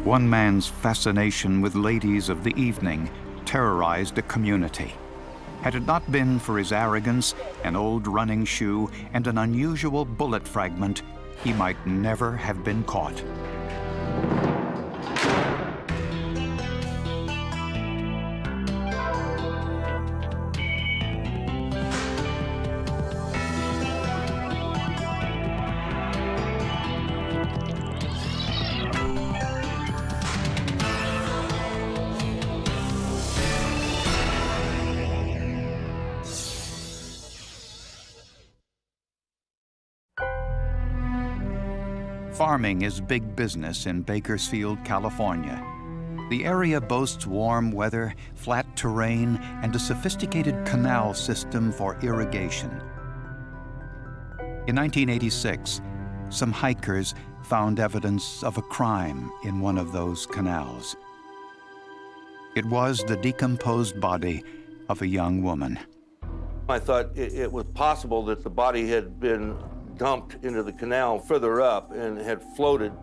One man's fascination with ladies of the evening terrorized a community. Had it not been for his arrogance, an old running shoe, and an unusual bullet fragment, he might never have been caught. Farming is big business in Bakersfield, California. The area boasts warm weather, flat terrain, and a sophisticated canal system for irrigation. In 1986, some hikers found evidence of a crime in one of those canals. It was the decomposed body of a young woman. I thought it was possible that the body had been dumped into the canal further up and had floated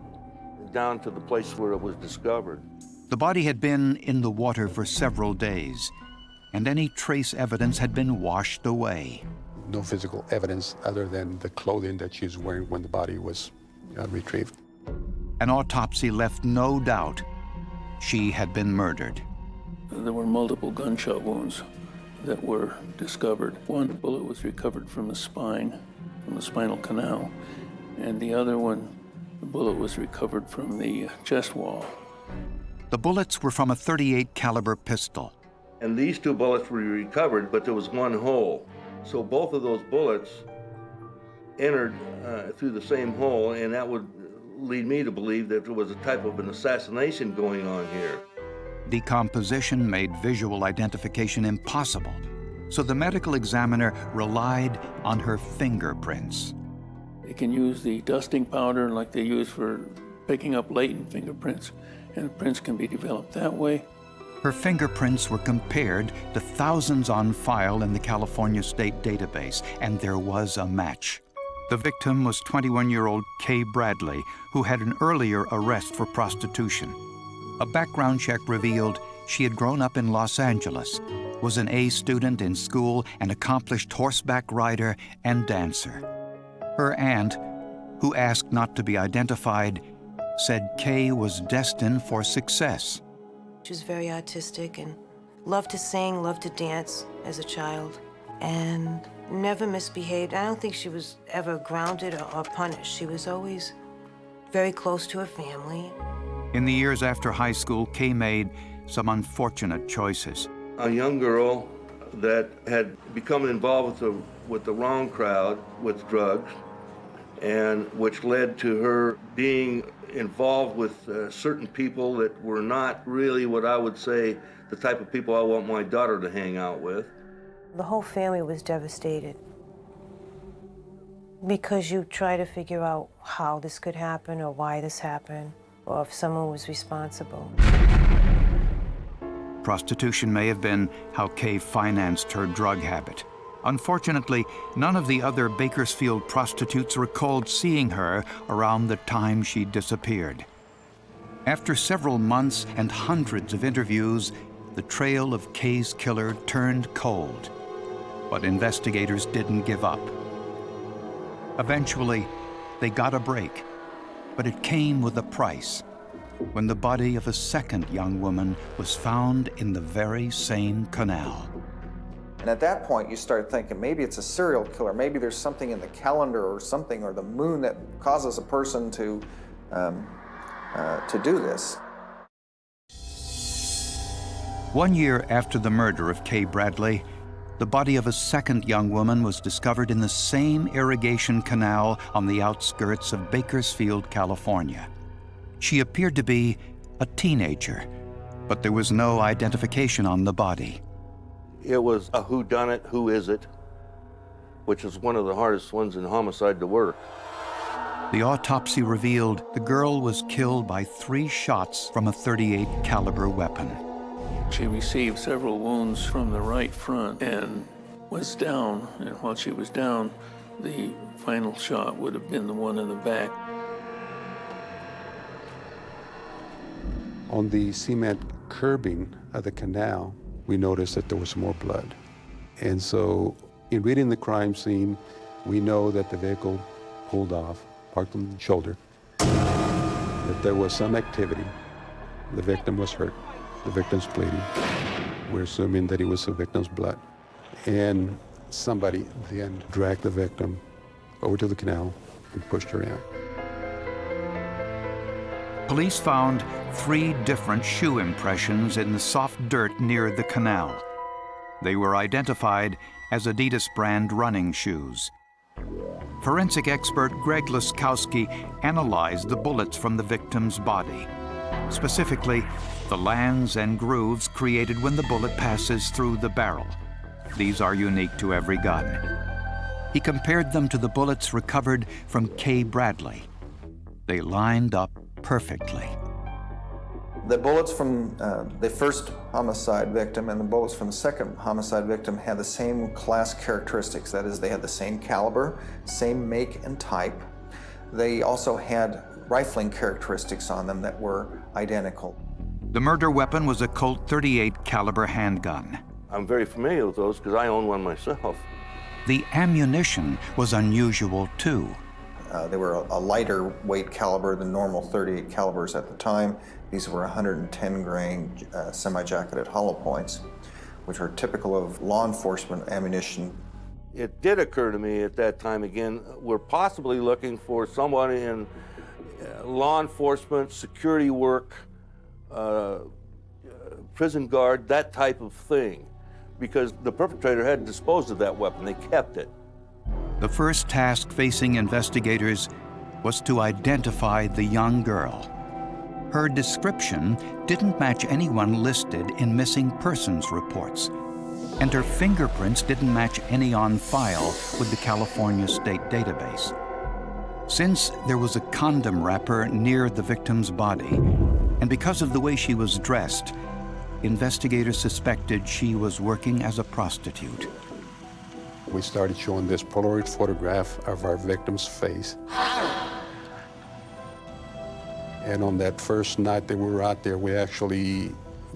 down to the place where it was discovered. The body had been in the water for several days, and any trace evidence had been washed away. No physical evidence other than the clothing that she was wearing when the body was retrieved. An autopsy left no doubt she had been murdered. There were multiple gunshot wounds that were discovered. One bullet was recovered from the spine, from the spinal canal, and the other one, the bullet was recovered from the chest wall. The bullets were from a .38 caliber pistol. And these two bullets were recovered, but there was one hole. So both of those bullets entered through the same hole, and that would lead me to believe that there was a type of an assassination going on here. Decomposition made visual identification impossible, so the medical examiner relied on her fingerprints. They can use the dusting powder like they use for picking up latent fingerprints, and prints can be developed that way. Her fingerprints were compared to thousands on file in the California State Database, and there was a match. The victim was 21-year-old Kay Bradley, who had an earlier arrest for prostitution. A background check revealed she had grown up in Los Angeles, was an A student in school, an accomplished horseback rider and dancer. Her aunt, who asked not to be identified, said Kay was destined for success. She was very artistic and loved to sing, loved to dance as a child, and never misbehaved. I don't think she was ever grounded or punished. She was always very close to her family. In the years after high school, Kay made some unfortunate choices. A young girl that had become involved with the wrong crowd, with drugs, and which led to her being involved with certain people that were not really what I would say the type of people I want my daughter to hang out with. The whole family was devastated because you try to figure out how this could happen or why this happened or if someone was responsible. Prostitution may have been how Kay financed her drug habit. Unfortunately, none of the other Bakersfield prostitutes recalled seeing her around the time she disappeared. After several months and hundreds of interviews, the trail of Kay's killer turned cold. But investigators didn't give up. Eventually, they got a break, but it came with a price. When the body of a second young woman was found in the very same canal. And at that point, you start thinking, maybe it's a serial killer. Maybe there's something in the calendar or something, or the moon that causes a person to do this. 1 year after the murder of Kay Bradley, the body of a second young woman was discovered in the same irrigation canal on the outskirts of Bakersfield, California. She appeared to be a teenager, but there was no identification on the body. It was a whodunit, who is it, which is one of the hardest ones in homicide to work. The autopsy revealed the girl was killed by 3 shots from a .38 caliber weapon. She received several wounds from the right front and was down, and while she was down, the final shot would have been the one in the back. On the cement curbing of the canal, we noticed that there was more blood. And so in reading the crime scene, we know that the vehicle pulled off, parked on the shoulder, that there was some activity. The victim was hurt. The victim's bleeding. We're assuming that it was the victim's blood. And somebody then dragged the victim over to the canal and pushed her in. Police found 3 different shoe impressions in the soft dirt near the canal. They were identified as Adidas brand running shoes. Forensic expert Greg Laskowski analyzed the bullets from the victim's body, specifically the lands and grooves created when the bullet passes through the barrel. These are unique to every gun. He compared them to the bullets recovered from Kay Bradley. They lined up perfectly. The bullets from the first homicide victim and the bullets from the second homicide victim had the same class characteristics. That is, they had the same caliber, same make and type. They also had rifling characteristics on them that were identical. The murder weapon was a Colt .38 caliber handgun. I'm very familiar with those because I own one myself. The ammunition was unusual too. They were a lighter weight caliber than normal .38 calibers at the time. These were 110 grain semi-jacketed hollow points, which are typical of law enforcement ammunition. It did occur to me at that time again, we're possibly looking for someone in law enforcement, security work, prison guard, that type of thing, because the perpetrator had disposed of that weapon. They kept it. The first task facing investigators was to identify the young girl. Her description didn't match anyone listed in missing persons reports, and her fingerprints didn't match any on file with the California State Database. Since there was a condom wrapper near the victim's body, and because of the way she was dressed, investigators suspected she was working as a prostitute. We started showing this Polaroid photograph of our victim's face. And on that first night that we were out there, we actually,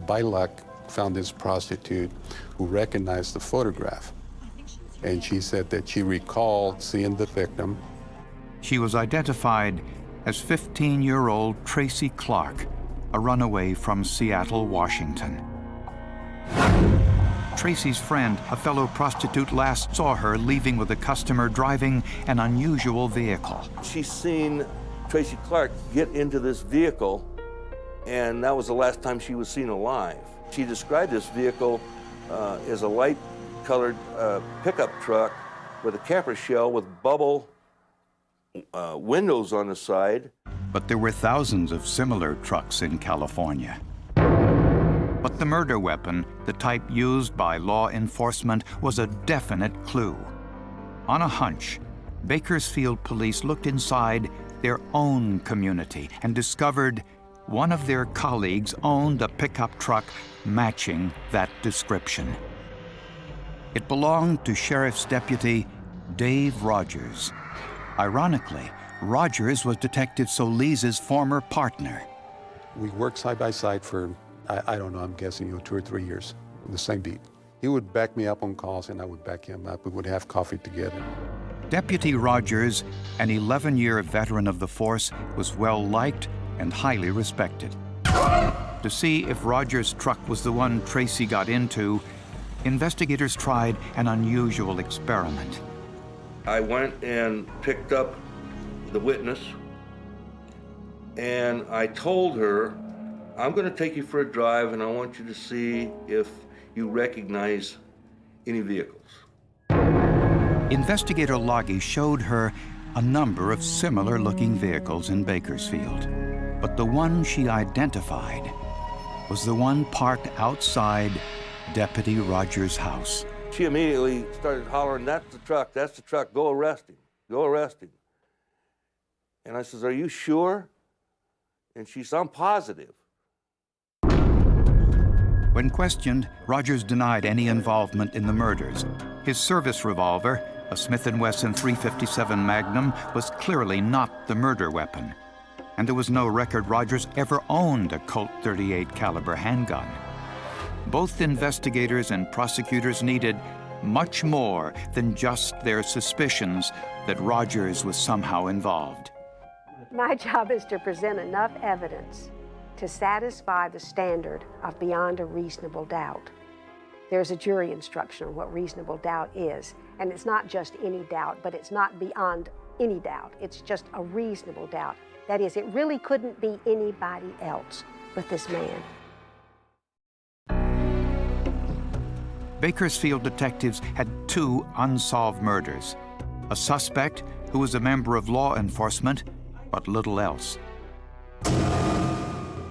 by luck, found this prostitute who recognized the photograph. And she said that she recalled seeing the victim. She was identified as 15-year-old Tracy Clark, a runaway from Seattle, Washington. Tracy's friend, a fellow prostitute, last saw her leaving with a customer driving an unusual vehicle. She's seen Tracy Clark get into this vehicle, and that was the last time she was seen alive. She described this vehicle as a light-colored pickup truck with a camper shell with bubble windows on the side. But there were thousands of similar trucks in California. But the murder weapon, the type used by law enforcement, was a definite clue. On a hunch, Bakersfield police looked inside their own community and discovered one of their colleagues owned a pickup truck matching that description. It belonged to Sheriff's Deputy Dave Rogers. Ironically, Rogers was Detective Solis's former partner. We worked side by side for, I don't know, I'm guessing 2 or 3 years, on the same beat. He would back me up on calls and I would back him up. We would have coffee together. Deputy Rogers, an 11-year veteran of the force, was well-liked and highly respected. To see if Rogers' truck was the one Tracy got into, investigators tried an unusual experiment. I went and picked up the witness, and I told her, I'm going to take you for a drive, and I want you to see if you recognize any vehicles. Investigator Loggy showed her a number of similar-looking vehicles in Bakersfield, but the one she identified was the one parked outside Deputy Rogers' house. She immediately started hollering, that's the truck, go arrest him, go arrest him. And I says, are you sure? And she said, I'm positive. When questioned, Rogers denied any involvement in the murders. His service revolver, a Smith & Wesson .357 Magnum, was clearly not the murder weapon. and there was no record Rogers ever owned a Colt .38 caliber handgun. Both investigators and prosecutors needed much more than just their suspicions that Rogers was somehow involved. My job is to present enough evidence to satisfy the standard of beyond a reasonable doubt. There's a jury instruction on what reasonable doubt is, and it's not just any doubt, but it's not beyond any doubt. It's just a reasonable doubt. That is, it really couldn't be anybody else but this man. Bakersfield detectives had 2 unsolved murders. A suspect who was a member of law enforcement, but little else.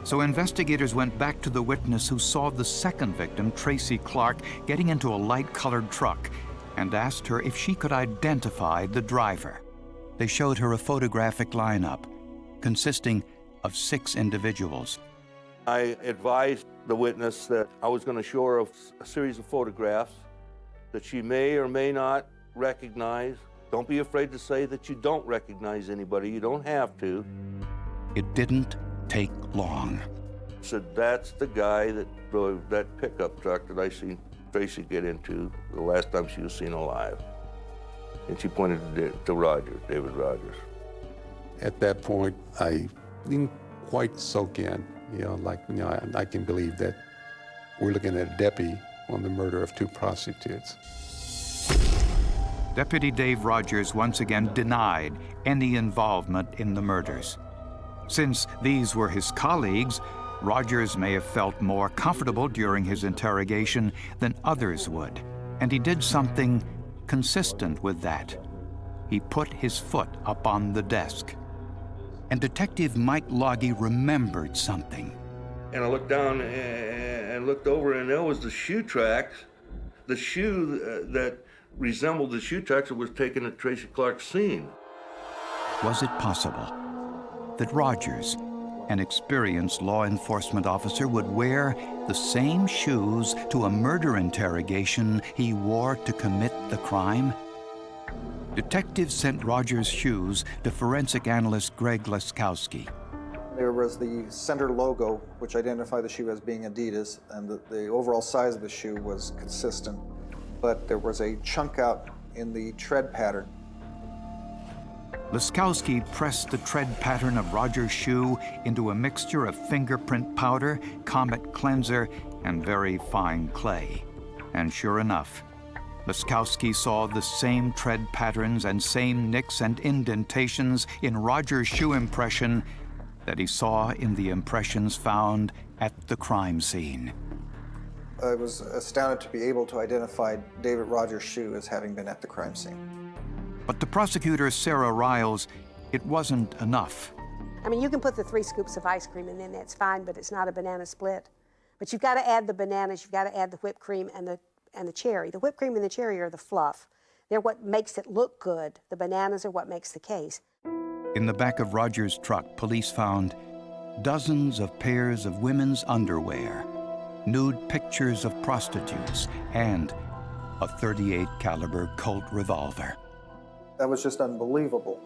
So investigators went back to the witness who saw the second victim, Tracy Clark, getting into a light-colored truck and asked her if she could identify the driver. They showed her a photographic lineup consisting of 6 individuals. I advised the witness that I was going to show her a series of photographs that she may or may not recognize. Don't be afraid to say that you don't recognize anybody. You don't have to. It didn't take long. I said, that's the guy that drove that pickup truck that I seen Tracy get into the last time she was seen alive. And she pointed to Roger, David Rogers. At that point, I didn't quite soak in, I can believe that we're looking at a deputy on the murder of 2 prostitutes. Deputy Dave Rogers once again denied any involvement in the murders. Since these were his colleagues, Rogers may have felt more comfortable during his interrogation than others would, and he did something consistent with that. He put his foot up on the desk. And Detective Mike Loggy remembered something. And I looked down and looked over, and there was the shoe tracks, the shoe that resembled the shoe tracks that was taken at Tracy Clark's scene. Was it possible that Rogers, an experienced law enforcement officer, would wear the same shoes to a murder interrogation he wore to commit the crime? Detectives sent Rogers' shoes to forensic analyst Greg Laskowski. There was the center logo, which identified the shoe as being Adidas, and the overall size of the shoe was consistent, but there was a chunk out in the tread pattern. Laskowski pressed the tread pattern of Rogers' shoe into a mixture of fingerprint powder, Comet cleanser, and very fine clay. And sure enough, Laskowski saw the same tread patterns and same nicks and indentations in Rogers' shoe impression that he saw in the impressions found at the crime scene. I was astounded to be able to identify David Rogers' shoe as having been at the crime scene. But to prosecutor Sarah Riles, it wasn't enough. I mean, you can put the 3 scoops of ice cream in there, that's fine, but it's not a banana split. But you've got to add the bananas, you've got to add the whipped cream and the cherry. The whipped cream and the cherry are the fluff. They're what makes it look good. The bananas are what makes the case. In the back of Rogers' truck, police found dozens of pairs of women's underwear, nude pictures of prostitutes, and a .38 caliber Colt revolver. That was just unbelievable.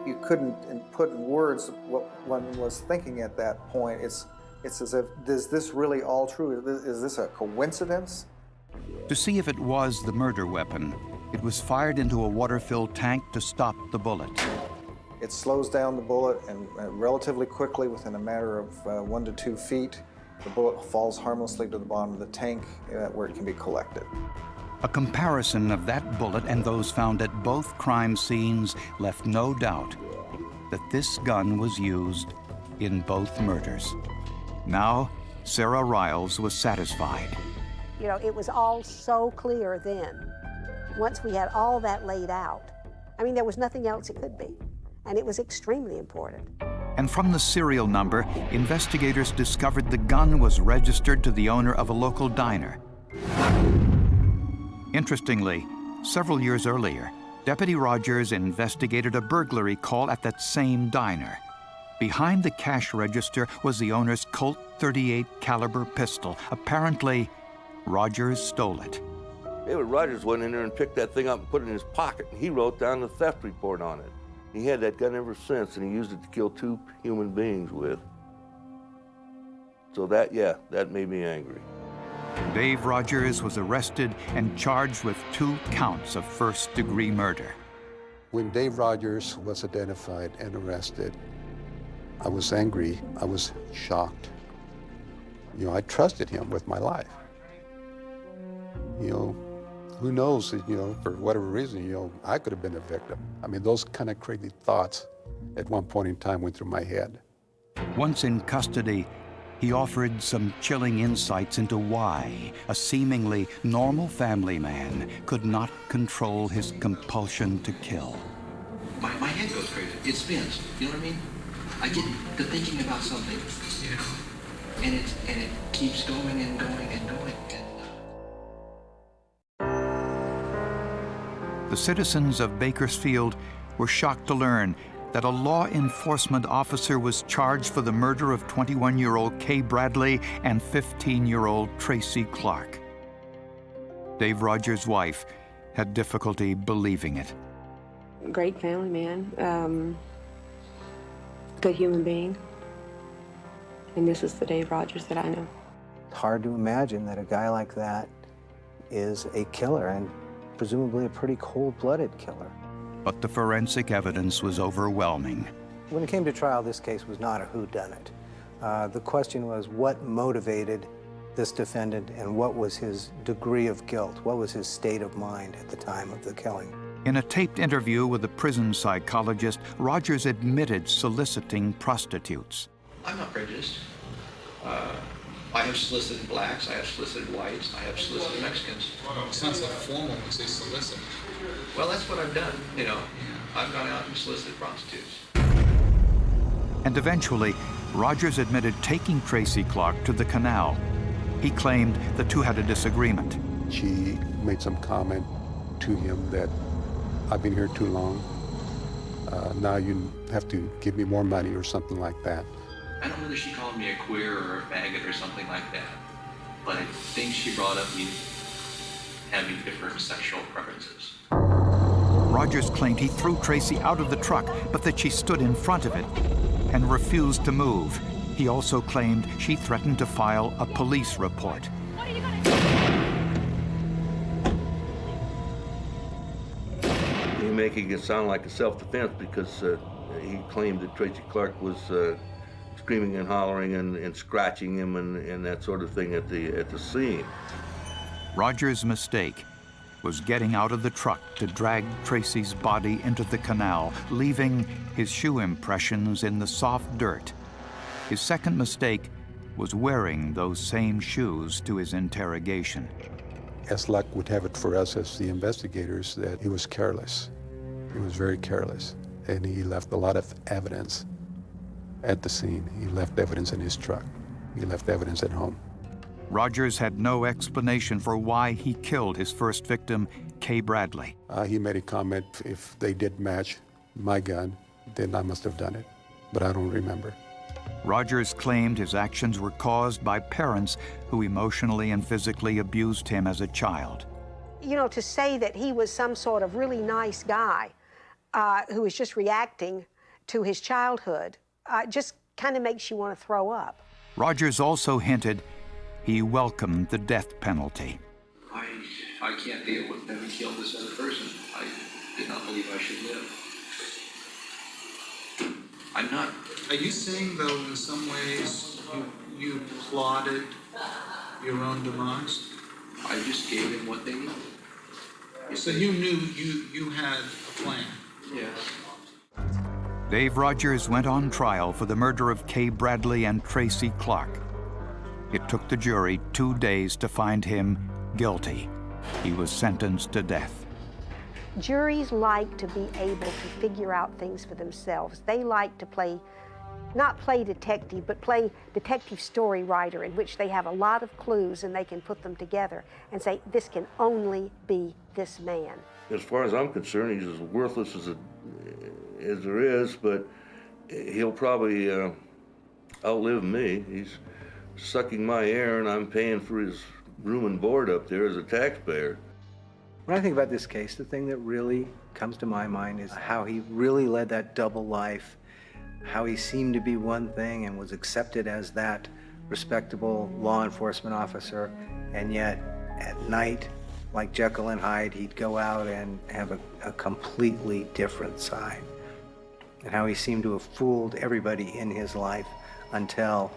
You couldn't put in words what one was thinking at that point. It's as if, is this really all true? Is this a coincidence? To see if it was the murder weapon, it was fired into a water-filled tank to stop the bullet. It slows down the bullet, and relatively quickly, within a matter of 1 to 2 feet, the bullet falls harmlessly to the bottom of the tank where it can be collected. A comparison of that bullet and those found at both crime scenes left no doubt that this gun was used in both murders. Now, Sarah Riles was satisfied. You know, it was all so clear then. Once we had all that laid out, I mean, there was nothing else it could be. And it was extremely important. And from the serial number, investigators discovered the gun was registered to the owner of a local diner. Interestingly, several years earlier, Deputy Rogers investigated a burglary call at that same diner. Behind the cash register was the owner's Colt .38 caliber pistol. Apparently, Rogers stole it. David Rogers went in there and picked that thing up and put it in his pocket, and he wrote down the theft report on it. He had that gun ever since, and he used it to kill 2 human beings with. So that made me angry. Dave Rogers was arrested and charged with 2 counts of first-degree murder. When Dave Rogers was identified and arrested, I was angry, I was shocked. You know, I trusted him with my life. You know, who knows, you know, for whatever reason, you know, I could have been a victim. I mean, those kind of crazy thoughts at one point in time went through my head. Once in custody, he offered some chilling insights into why a seemingly normal family man could not control his compulsion to kill. My head goes crazy. It spins. You know what I mean? I get to thinking about something, you know, and it keeps going and going and going. The citizens of Bakersfield were shocked to learn that a law enforcement officer was charged for the murder of 21-year-old Kay Bradley and 15-year-old Tracy Clark. Dave Rogers' wife had difficulty believing it. Great family man, good human being. And this is the Dave Rogers that I know. It's hard to imagine that a guy like that is a killer, and presumably a pretty cold-blooded killer. But the forensic evidence was overwhelming. When it came to trial, this case was not a whodunit. The question was what motivated this defendant and what was his degree of guilt? What was his state of mind at the time of the killing? In a taped interview with a prison psychologist, Rogers admitted soliciting prostitutes. I'm not prejudiced. I have solicited blacks, I have solicited whites, I have solicited Mexicans. It sounds so formal when you say solicit. Well, that's what I've done, you know. I've gone out and solicited prostitutes. And eventually, Rogers admitted taking Tracy Clark to the canal. He claimed the two had a disagreement. She made some comment to him that, I've been here too long. Now you have to give me more money or something like that. I don't know whether she called me a queer or a faggot or something like that, but I think she brought up me having different sexual preferences. Rogers claimed he threw Tracy out of the truck, but that she stood in front of it and refused to move. He also claimed she threatened to file a police report. He's making it sound like a self-defense because he claimed that Tracy Clark was screaming and hollering and scratching him and that sort of thing at the scene. Rogers' mistake was getting out of the truck to drag Tracy's body into the canal, leaving his shoe impressions in the soft dirt. His second mistake was wearing those same shoes to his interrogation. As luck would have it for us as the investigators, that he was careless. He was very careless, and he left a lot of evidence at the scene. He left evidence in his truck. He left evidence at home. Rogers had no explanation for why he killed his first victim, Kay Bradley. He made a comment, if they did match my gun, then I must have done it, but I don't remember. Rogers claimed his actions were caused by parents who emotionally and physically abused him as a child. You know, to say that he was some sort of really nice guy who was just reacting to his childhood just kind of makes you want to throw up. Rogers also hinted he welcomed the death penalty. I can't deal with having killed this other person. I did not believe I should live. I'm not. Are you saying, though, in some ways you plotted your own demise? I just gave him what they needed. So you knew you had a plan? Yes. Dave Rogers went on trial for the murder of Kay Bradley and Tracy Clark. It took the jury 2 days to find him guilty. He was sentenced to death. Juries like to be able to figure out things for themselves. They like to not play detective, but play detective story writer, in which they have a lot of clues and they can put them together and say, this can only be this man. As far as I'm concerned, he's as worthless as there is, but he'll probably outlive me. He's sucking my air, and I'm paying for his room and board up there as a taxpayer. When I think about this case, the thing that really comes to my mind is how he really led that double life, how he seemed to be one thing and was accepted as that respectable law enforcement officer, and yet at night, like Jekyll and Hyde, he'd go out and have a completely different side. And how he seemed to have fooled everybody in his life until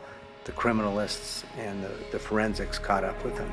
the criminalists and the forensics caught up with him.